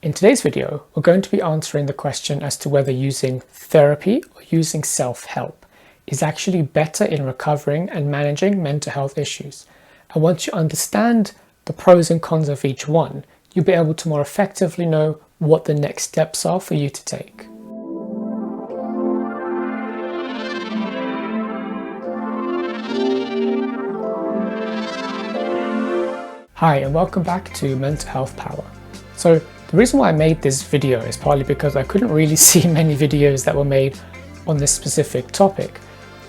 In today's video, we're going to be answering the question as to whether using therapy or using self-help is actually better in recovering and managing mental health issues. And once you understand the pros and cons of each one, you'll be able to more effectively know what the next steps are for you to take. Hi, and welcome back to Mental Health Power. So the reason why I made this video is partly because I couldn't really see many videos that were made on this specific topic.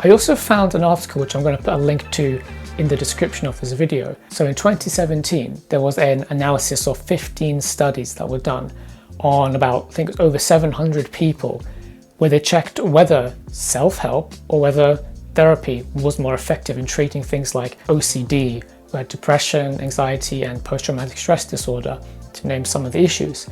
I also found an article which I'm going to put a link to in the description of this video. So in 2017, there was an analysis of 15 studies that were done on about, I think it was over 700 people, where they checked whether self-help or whether therapy was more effective in treating things like OCD, depression, anxiety, and post-traumatic stress disorder, to name some of the issues.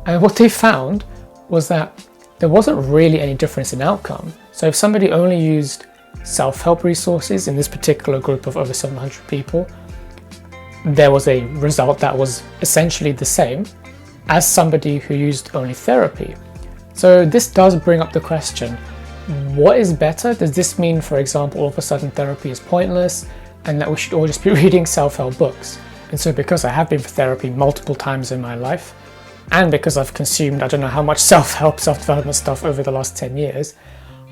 And what they found was that there wasn't really any difference in outcome. So if somebody only used self-help resources in this particular group of over 700 people, there was a result that was essentially the same as somebody who used only therapy. So this does bring up the question, what is better? Does this mean, for example, all of a sudden therapy is pointless and that we should all just be reading self-help books? And so because I have been for therapy multiple times in my life, and because I've consumed I don't know how much self-help, self-development stuff over the last 10 years,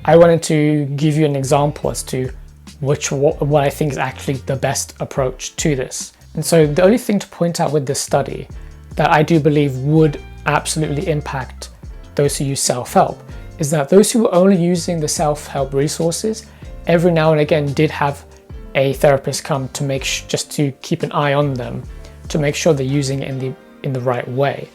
I wanted to give you an example as to what I think is actually the best approach to this. And so the only thing to point out with this study that I do believe would absolutely impact those who use self-help is that those who were only using the self-help resources every now and again did have a therapist come to just to keep an eye on them, to make sure they're using it in the right way.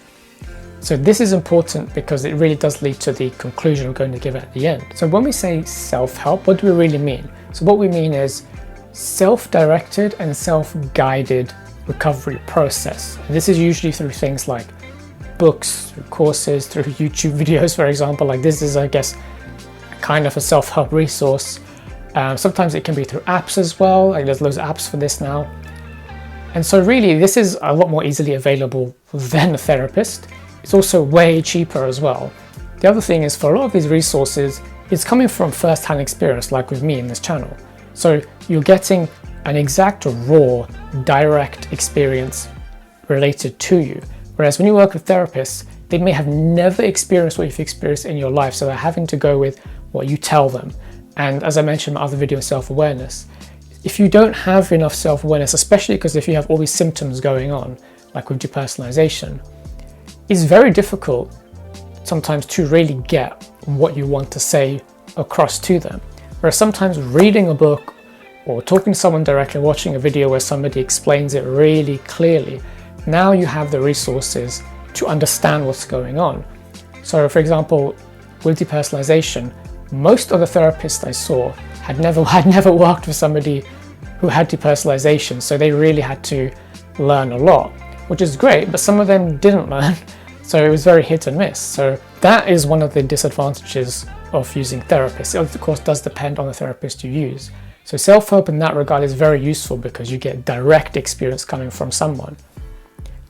So this is important because it really does lead to the conclusion we're going to give at the end. So when we say self-help, what do we really mean? So what we mean is self-directed and self-guided recovery process. And this is usually through things like books, through courses, through YouTube videos, for example. Like this is, I guess, kind of a self-help resource. Sometimes it can be through apps as well. Like there's loads of apps for this now. And so really this is a lot more easily available than a therapist. It's also way cheaper as well. The other thing is, for a lot of these resources, it's coming from first-hand experience, like with me in this channel. So you're getting an exact raw, direct experience related to you. Whereas when you work with therapists, they may have never experienced what you've experienced in your life, so they're having to go with what you tell them. And as I mentioned in my other video, self-awareness, if you don't have enough self-awareness, especially because if you have all these symptoms going on, like with depersonalization, it's very difficult sometimes to really get what you want to say across to them. Whereas sometimes reading a book or talking to someone directly, watching a video where somebody explains it really clearly, now you have the resources to understand what's going on. So for example, with depersonalization, most of the therapists I saw had never worked with somebody who had depersonalization, so they really had to learn a lot, which is great, but some of them didn't learn, so it was very hit and miss. So that is one of the disadvantages of using therapists. It of course does depend on the therapist you use. So self-help in that regard is very useful because you get direct experience coming from someone,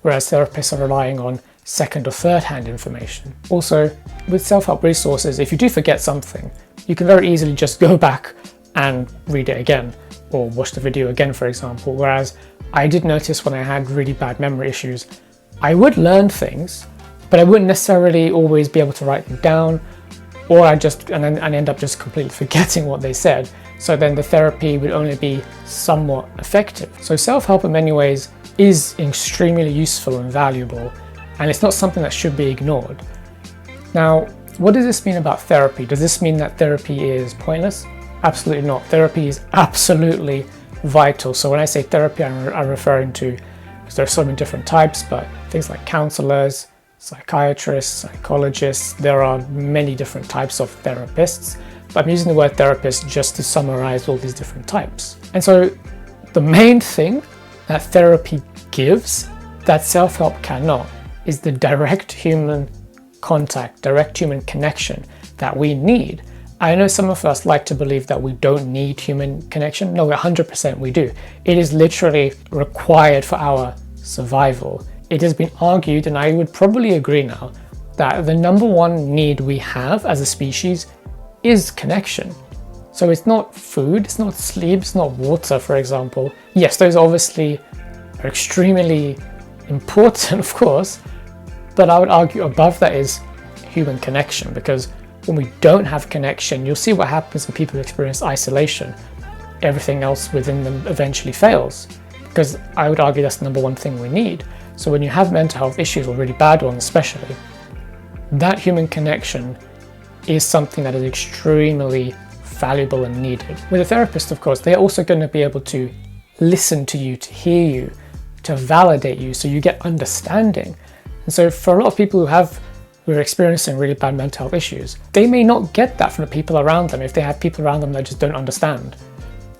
whereas therapists are relying on second or third hand information. Also, with self-help resources, if you do forget something, you can very easily just go back and read it again or watch the video again, for example. Whereas I did notice when I had really bad memory issues, I would learn things, but I wouldn't necessarily always be able to write them down, or I end up just completely forgetting what they said. So then the therapy would only be somewhat effective. So self-help in many ways is extremely useful and valuable, and it's not something that should be ignored. Now, what does this mean about therapy? Does this mean that therapy is pointless? Absolutely not. Therapy is absolutely vital. So when I say therapy, I'm referring to, because there are so many different types, but things like counselors, psychiatrists, psychologists, there are many different types of therapists, but I'm using the word therapist just to summarize all these different types. And so the main thing that therapy gives that self-help cannot is the direct human contact, direct human connection that we need. I know some of us like to believe that we don't need human connection. No, 100% we do. It is literally required for our survival. it has been argued, and I would probably agree now, that the number one need we have as a species is connection. So it's not food, it's not sleep, it's not water, for example. Yes, those obviously are extremely important, of course, but I would argue above that is human connection, because when we don't have connection, you'll see what happens when people experience isolation. Everything else within them eventually fails, because I would argue that's the number one thing we need. So when you have mental health issues, or really bad ones especially, that human connection is something that is extremely valuable and needed. With a therapist, of course, they're also going to be able to listen to you, to hear you, to validate you, so you get understanding. And so for a lot of people who are experiencing really bad mental health issues, they may not get that from the people around them if they have people around them that just don't understand.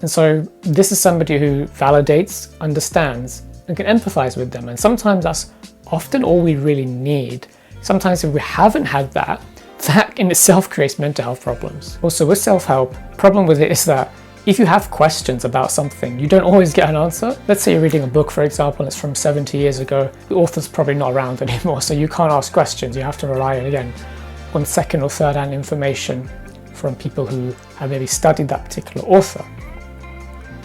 And so this is somebody who validates, understands, and can empathize with them. And sometimes that's often all we really need. Sometimes if we haven't had that, that in itself creates mental health problems. Also with self-help, the problem with it is that if you have questions about something, you don't always get an answer. Let's say you're reading a book, for example, and it's from 70 years ago. The author's probably not around anymore, so you can't ask questions. You have to rely, again, on second or third hand information from people who have maybe studied that particular author.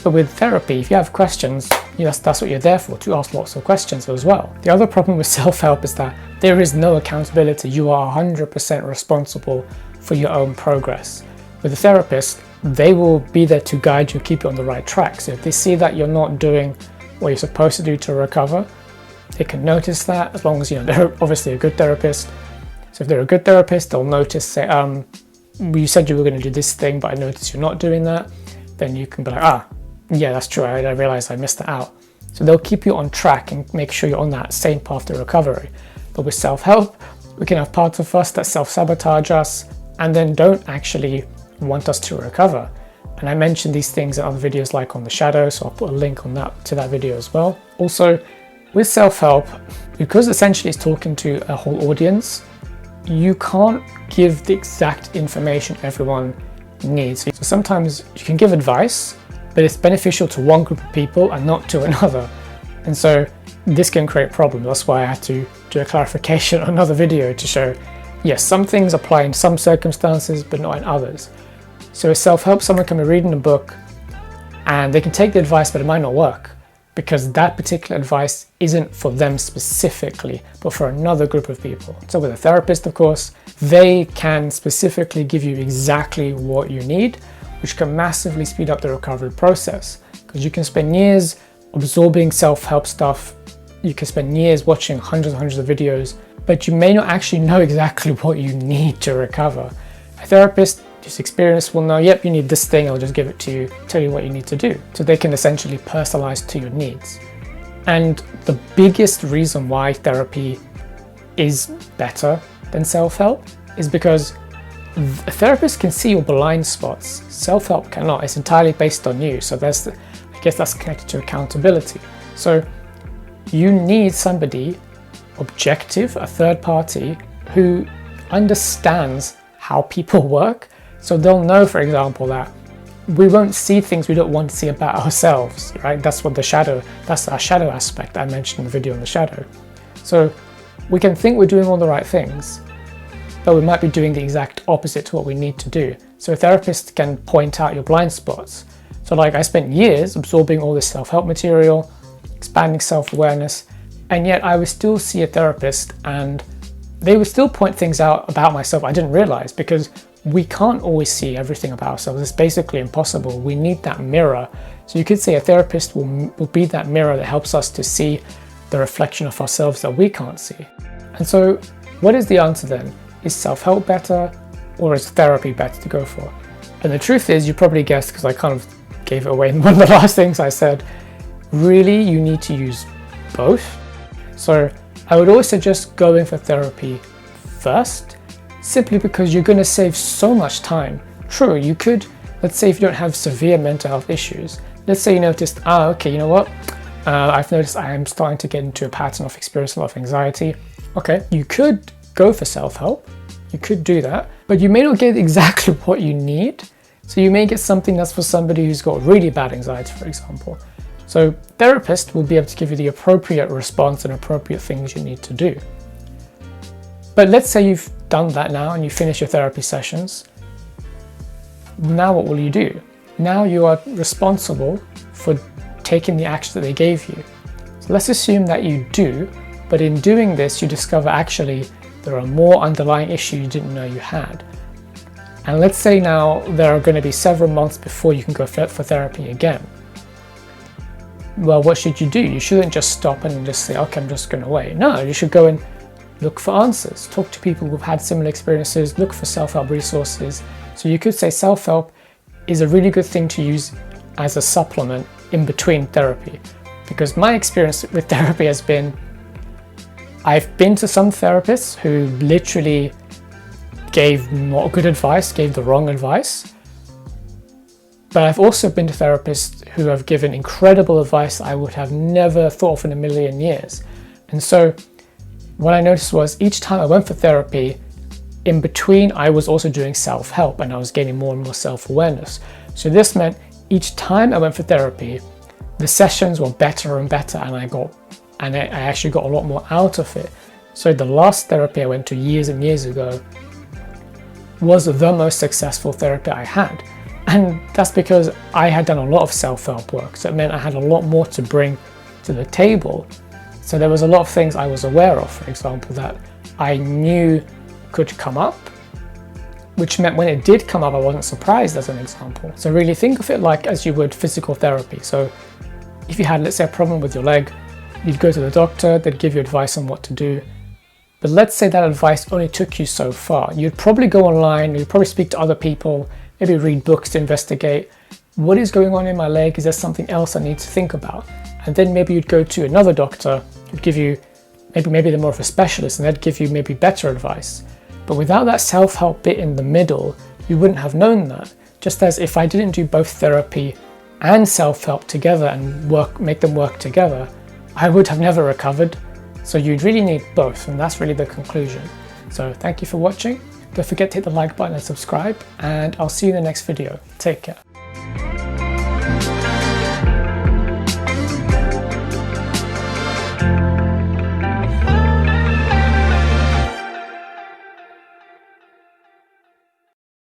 But with therapy, if you have questions, that's what you're there for, to ask lots of questions as well. The other problem with self-help is that there is no accountability. You are 100% responsible for your own progress. With a therapist, they will be there to guide you, keep you on the right track. So if they see that you're not doing what you're supposed to do to recover, they can notice that, as long as they're obviously a good therapist. So if they're a good therapist, they'll notice, say, you said you were going to do this thing, but I noticed you're not doing that. Then you can be like, yeah, that's true, I realized I missed that out. So they'll keep you on track and make sure you're on that same path to recovery. But with self-help, we can have parts of us that self-sabotage us and then don't actually want us to recover. And I mentioned these things in other videos, like on the shadow, so I'll put a link on that to that video as well. Also, with self-help, because essentially it's talking to a whole audience, you can't give the exact information everyone needs. So sometimes you can give advice, but it's beneficial to one group of people and not to another. And so this can create problems. That's why I had to do a clarification on another video to show, yes, some things apply in some circumstances, but not in others. So with self-help, someone can be reading a book and they can take the advice, but it might not work because that particular advice isn't for them specifically, but for another group of people. So with a therapist, of course, they can specifically give you exactly what you need, which can massively speed up the recovery process, because you can spend years absorbing self-help stuff. You can spend years watching hundreds and hundreds of videos, but you may not actually know exactly what you need to recover. A therapist who's experienced will know, yep, you need this thing, I'll just give it to you, tell you what you need to do. So they can essentially personalize to your needs. And the biggest reason why therapy is better than self-help is because a therapist can see your blind spots. Self-help cannot. It's entirely based on you. So I guess that's connected to accountability. So you need somebody objective, a third party, who understands how people work. So they'll know, for example, that we won't see things we don't want to see about ourselves, right? That's our shadow aspect I mentioned in the video on the shadow. So we can think we're doing all the right things, but we might be doing the exact opposite to what we need to do. So a therapist can point out your blind spots. So like I spent years absorbing all this self-help material, expanding self-awareness, and yet I would still see a therapist and they would still point things out about myself I didn't realize, because we can't always see everything about ourselves. It's basically impossible. We need that mirror. So you could say a therapist will be that mirror that helps us to see the reflection of ourselves that we can't see. And so what is the answer then? Is self-help better or is therapy better to go for? And the truth is, you probably guessed, because I kind of gave it away in one of the last things I said, really you need to use both. So I would always suggest going for therapy first, simply because you're going to save so much time. True, you could, let's say if you don't have severe mental health issues, let's say you noticed, okay, you know what, I've noticed I am starting to get into a pattern of experiencing a lot of anxiety. Okay, you could go for self-help, you could do that, but you may not get exactly what you need. So you may get something that's for somebody who's got really bad anxiety, for example. So therapist will be able to give you the appropriate response and appropriate things you need to do. But let's say you've done that now and you finish your therapy sessions. Now what will you do? Now you are responsible for taking the action that they gave you. So let's assume that you do, but in doing this you discover actually there are more underlying issues you didn't know you had. And let's say now there are going to be several months before you can go for therapy again. Well, what should you do? You shouldn't just stop and just say, okay, I'm just going to wait. No, you should go and look for answers. Talk to people who've had similar experiences, look for self-help resources. So you could say self-help is a really good thing to use as a supplement in between therapy. Because my experience with therapy has been, I've been to some therapists who literally gave not good advice, gave the wrong advice. But I've also been to therapists who have given incredible advice I would have never thought of in a million years. And so what I noticed was each time I went for therapy, in between I was also doing self-help and I was gaining more and more self-awareness. So this meant each time I went for therapy, the sessions were better and better, and I actually got a lot more out of it. So the last therapy I went to years and years ago was the most successful therapy I had. And that's because I had done a lot of self-help work. So it meant I had a lot more to bring to the table. So there was a lot of things I was aware of, for example, that I knew could come up, which meant when it did come up, I wasn't surprised, as an example. So really think of it like as you would physical therapy. So if you had, let's say, a problem with your leg, you'd go to the doctor, they'd give you advice on what to do. But let's say that advice only took you so far. You'd probably go online, you'd probably speak to other people, maybe read books to investigate what is going on in my leg. Is there something else I need to think about? And then maybe you'd go to another doctor who'd give you, maybe they're more of a specialist, and they'd give you maybe better advice. But without that self-help bit in the middle, you wouldn't have known that. Just as if I didn't do both therapy and self-help together and make them work together, I would have never recovered. So you'd really need both, and that's really the conclusion. So thank you for watching. Don't forget to hit the like button and subscribe, and I'll see you in the next video. Take care.